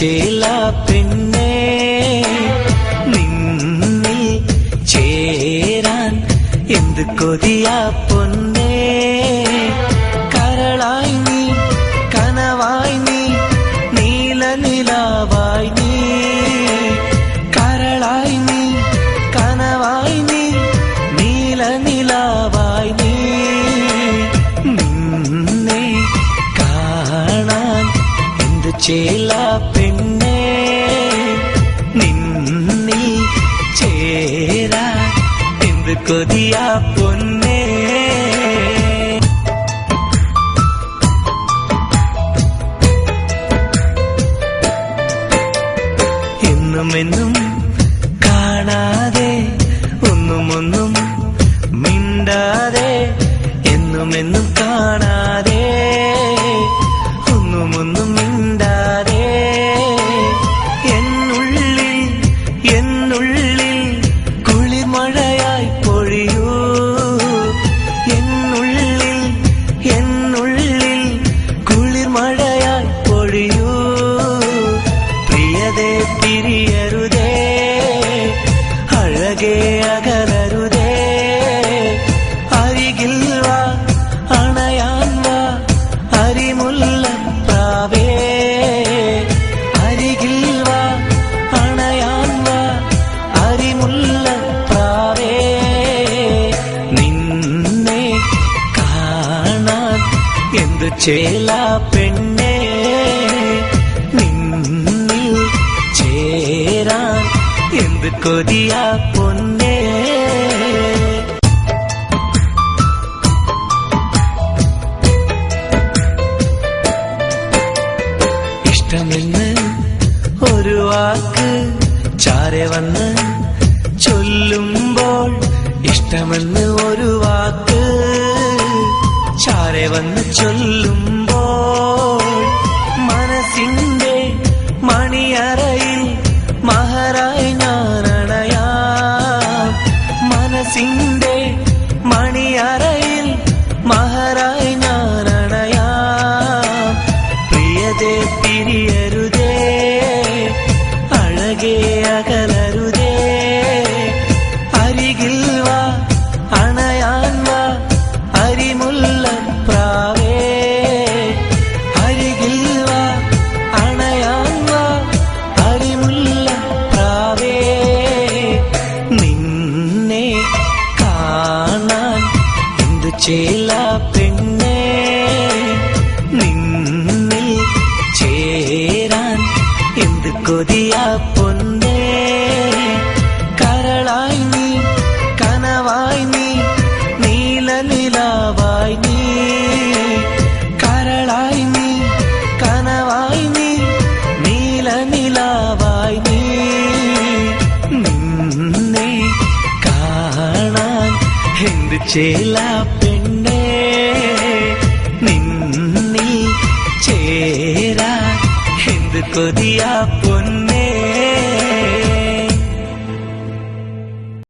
ചേല പെണ്ണേ നിന്നിൽ ചേരാൻ എന്ത് കൊതിയാ പൊന്നേ കരളായി നീ കനവായി നീ നീല നിലാവായി നീ കരളായി നീ കനവായി നീ നീല നിലാവായി നീ നിന്നെ കാണാൻ എന്ത് ചേല പെണ്ണേ നിന്നിൽ ചേരാൻ എന്ത് കൊതിയാ പൊന്നേ എന്നും കാണാതെ ഒന്നും മിണ്ടാതെ എന്നും കാണാതെ ഒന്നും മിണ്ടാതെ എന്നുള്ളിൽ കുളിർമഴയായി പൊഴിയൂ എന്നുള്ളിൽ കുളിർമഴയായി പൊഴിയൂ പ്രിയതേ പിരിയരുതേ അഴകേ അകലരുതേ അരികിൽ വാ അണയാൻ വാ അരിമുല്ലപ്രാവേ അരികിൽ വാ അണയാൻ വാ അരിമുല്ലപ്രാവേ നിന്നെ കാണാൻ എന്ത് ചേല പെണ്ണേ നിന്നിൽ ചേരാൻ എന്ത് കൊതിയാ പൊന്നേ ഇഷ്ടമെന്ന് ഒരു വാക്ക് ചാരെ വന്ന് ചൊല്ലുമ്പോൾ ഇഷ്ടമെന്ന് ഒരു വാക്ക് ചാരെ വന്ന് ചൊല്ലുമ്പോൾ മനസ്സിന്റെ മണിയറയിൽ മഹറായി ഞാനണയാം മനസ്സിന്റെ മണിയറയിൽ മഹറായി ഞാനണയാം പ്രിയതേ പിരിയരുതേ അഴകേ അകലരുതേ അരികിൽ വാ അണയാൻ വാ അരിമുല്ലപ്രാവേ അരികിൽ വാ അണയാൻ വാ അരിമുല്ലപ്രാവേ നിന്നെ കാണാൻ എന്ത് ചേല പെണ്ണേ നിന്നിൽ ചേരാൻ എന്ത് കൊതിയാ പൊന്നേ കരളായി നീ കനവായി നീ നീല നിലാവായി നീ കരളായി നീ കനവായി നീ നീല നിലാവായി നീ നിന്നെ കാണാൻ എന്ത് ചേല പെണ്ണേ നിന്നിൽ ചേരാൻ എന്ത് കൊതിയാ പൊന്നേ